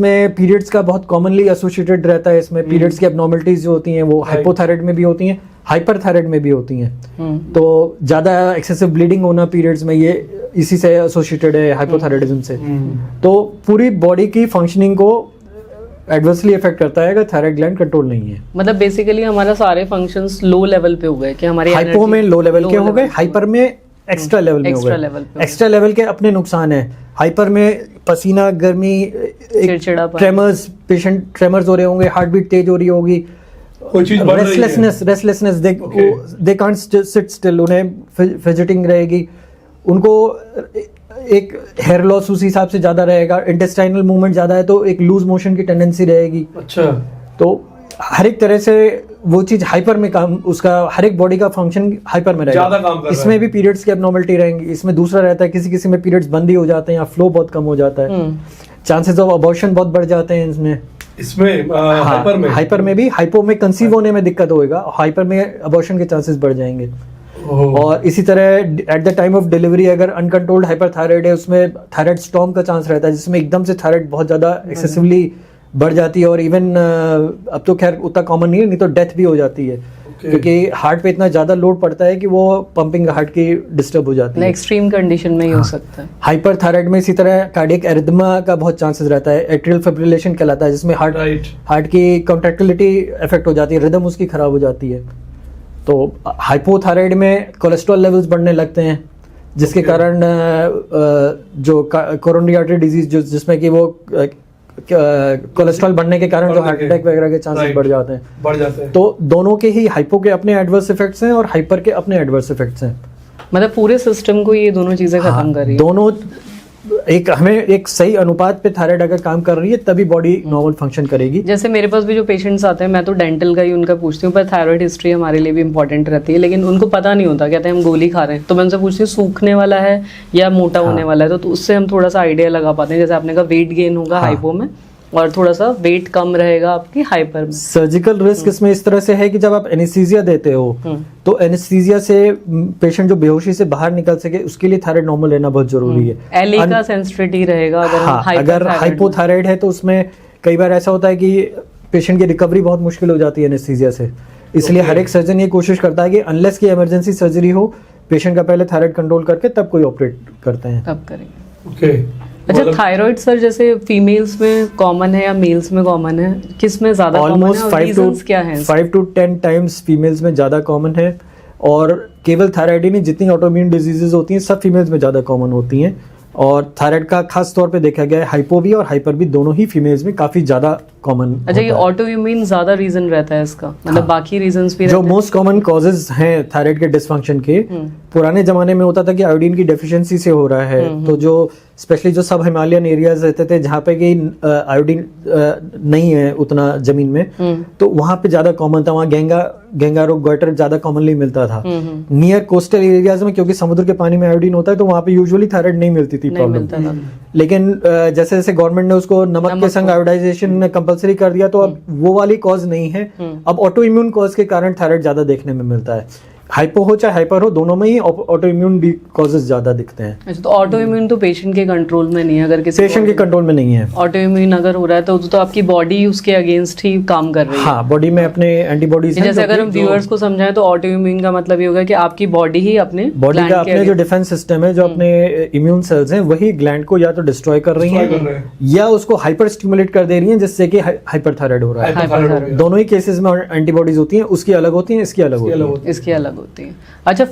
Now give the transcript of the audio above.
में पीरियड्स का बहुत कॉमनली एसोसिएटेड रहता है। इसमें पीरियड्स की एबनॉर्मलिटीज जो होती हैं वो हाइपोथायराइड में भी होती हैं, हाइपरथायराइड में भी होती हैं। तो ज़्यादा एक्सेसिव ब्लीडिंग होना पीरियड्स में ये इसी से एसोसिएटेड है, हाइपोथायराइडिज्म से। तो पूरी बॉडी की फंक्शनिंग को एडवर्सली इफेक्ट करता है अगर थायराइड ग्लैंड कंट्रोल नहीं है। मतलब बेसिकली हमारा सारे फंक्शंस लो लेवल पे हो गए कि हमारी हाइपो में लो लेवल के हो गए, हाइपर में एक्स्ट्रा लेवल में हो गए। एक्स्ट्रा लेवल के अपने नुकसान है। हाइपर में पसीना, गर्मी, ट्रेमर्स, पेशेंट ट्रेमर्स हो रहे होंगे, हार्ट बीट तेज हो रही होगी, restlessness, they can't sit still, उन्हें फिजिटिंग रहेगी, उनको एक हेयर लॉस उस हिसाब से ज्यादा रहेगा, इंटेस्टाइनल मूवमेंट ज्यादा है तो एक लूज मोशन की टेंडेंसी रहेगी। अच्छा, तो हर एक तरह से वो चीज हाइपर में काम, उसका हर एक बॉडी का फंक्शन हाइपर में रहेगा। ज्यादा काम कर रहा है। इसमें भी पीरियड्स की एबनॉर्मलिटी रहेंगी। इसमें दूसरा रहता है किसी किसी में पीरियड्स बंद ही हो जाते हैं या फ्लो बहुत कम हो जाता है, चांसेस ऑफ अबॉर्शन बहुत बढ़ जाते हैं इसमें हाइपर में भी। हाइपो में कंसीव होने में दिक्कत होएगा, हाइपर में अबॉर्शन के चांसेस बढ़ जाएंगे। और इसी तरह at the time of delivery अगर अनकंट्रोल्ड हाइपरथायराइड है उसमें थायराइड स्टॉर्म का चांस रहता है, जिसमें एकदम से थायराइड बहुत ज्यादा एक्सेसिवली बढ़ जाती है और इवन अब तो खैर उतना कॉमन नहीं है, नहीं तो डेथ भी हो जाती है। क्योंकि हार्ट पे इतना ज्यादा लोड पड़ता है कि वो पंपिंग हार्ट की डिस्टर्ब हो जाती है। एक्सट्रीम कंडीशन में ही हो सकता है। हाइपरथायराइड में इसी तरह कार्डियक एरिथमा का बहुत चांसेस रहता है, एट्रियल फिब्रिलेशन कहलाता है, जिसमें हार्ट की कॉन्ट्रैक्टिलिटी इफेक्ट हो जाती है, रिदम उसकी खराब हो जाती है। तो हाइपोथायराइड में कोलेस्ट्रॉल लेवल्स बढ़ने लगते हैं, जिसके कारण जो कोरोनरी आर्टरी डिजीज जिसमें कि वो कोलेस्ट्रॉल बढ़ने के कारण जो हार्ट अटैक वगैरह के चांसेस बढ़ जाते हैं। तो दोनों के ही, हाइपो के अपने एडवर्स इफेक्ट्स हैं और हाइपर के अपने एडवर्स इफेक्ट्स हैं। मतलब पूरे सिस्टम को ये दोनों चीजें खत्म कर रही है। दोनों हमें एक सही अनुपात पे थायराइड अगर काम कर रही है तभी बॉडी नॉर्मल फंक्शन करेगी। जैसे मेरे पास भी जो पेशेंट्स आते हैं, मैं तो डेंटल का ही उनका पूछती हूँ, पर थायराइड हिस्ट्री हमारे लिए भी इंपॉर्टेंट रहती है, लेकिन उनको पता नहीं होता, कहते हैं हम गोली खा रहे हैं। तो मैं उनसे पूछती हूँ सूखने वाला है या मोटा होने वाला है, तो उससे हम थोड़ा सा आइडिया लगा पाते हैं। जैसे आपने कहा वेट गेन होगा हाइपो में और थोड़ा सा वेट कम रहेगा आपकी हाइपर में। सर्जिकल रिस्क इसमें इस तरह से है कि जब आप एनेस्थीसिया देते हो तो एनेस्थीसिया से पेशेंट जो बेहोशी से बाहर निकल सके उसके लिए थायराइड नॉर्मल रहना बहुत जरूरी है। एलए का सेंसिटिविटी रहेगा अगर हाइपोथायराइड है तो उसमें कई बार ऐसा होता है कि पेशेंट की रिकवरी बहुत मुश्किल हो जाती है एनेस्थीसिया से। इसलिए हर एक सर्जन ये कोशिश करता है कि अनलेस की इमरजेंसी सर्जरी हो, पेशेंट का पहले थायराइड कंट्रोल करके तब कोई ऑपरेट करते हैं। तब करेंगे। अच्छा, थायराइड सर जैसे फीमेल्स में कॉमन है या मेल्स में कॉमन है, किस में ज्यादा कॉमन है और रीजंस क्या हैं? 5 to 10 टाइम्स फीमेल्स में ज्यादा कॉमन है, और केवल थायराइड ही नहीं, जितनी ऑटोइम्यून डिजीजेस होती हैं सब फीमेल्स में ज्यादा कॉमन होती हैं। और थायराइड का खास तौर पे देखा गया है हाइपो भी और हाइपर भी दोनों ही फीमेल्स में काफी ज्यादा कॉमन। अच्छा, ये ऑटोइम्यून ज्यादा रीजन रहता है इसका, मतलब बाकी रीजंस भी जो मोस्ट कॉमन कॉजेज हैं थायराइड के डिसफंक्शन के, पुराने जमाने में होता था कि आयोडीन की डेफिशिएंसी से हो रहा है। तो जो स्पेशली जो सब हिमालयन एरियाज रहते थे जहाँ पे कि आयोडीन नहीं है उतना जमीन में, तो वहां पे ज्यादा कॉमन था। वहाँ गेंगा रोग, गॉइटर ज्यादा कॉमनली मिलता था। नियर कोस्टल एरियाज में क्योंकि समुद्र के पानी में आयोडीन होता है तो वहां पे यूजुअली थायराइड नहीं मिलती थी प्रॉब्लम। लेकिन जैसे जैसे गवर्नमेंट ने उसको नमक के संग आयोडाइजेशन कंपलसरी कर दिया तो अब वो वाली कॉज नहीं है। अब ऑटो इम्यून कॉज के कारण थायराइड ज्यादा देखने में मिलता है। हाइपो हो चाहे हाइपर हो, दोनों में ही ऑटो इम्यून भी कॉजेज ज्यादा दिखते हैं। अच्छा, तो ऑटो इम्यून तो पेशेंट के कंट्रोल में नहीं है। अगर किसी पेशेंट के कंट्रोल में नहीं है ऑटो इम्यून अगर हो रहा है तो आपकी बॉडी उसके अगेंस्ट ही काम कर रही है। हाँ, बॉडी में अपने एंटीबॉडीज हैं। जैसे अगर हम व्यूअर्स को समझाएं तो ऑटो इम्यून का मतलब ये होगा कि आपकी बॉडी ही अपने बॉडी का अपने जो डिफेंस सिस्टम है, जो अपने इम्यून सेल्स हैं, वही ग्लैंड को या तो डिस्ट्रॉय कर रही हैं या उसको हाइपर स्टिमुलेट कर दे रही हैं, जिससे कि हाइपरथायराइड हो रहा है। दोनों ही केसेस में एंटीबॉडीज होती हैं, उसकी अलग होती हैं, इसकी अलग होती है। इसकी अलग होती है। अच्छा,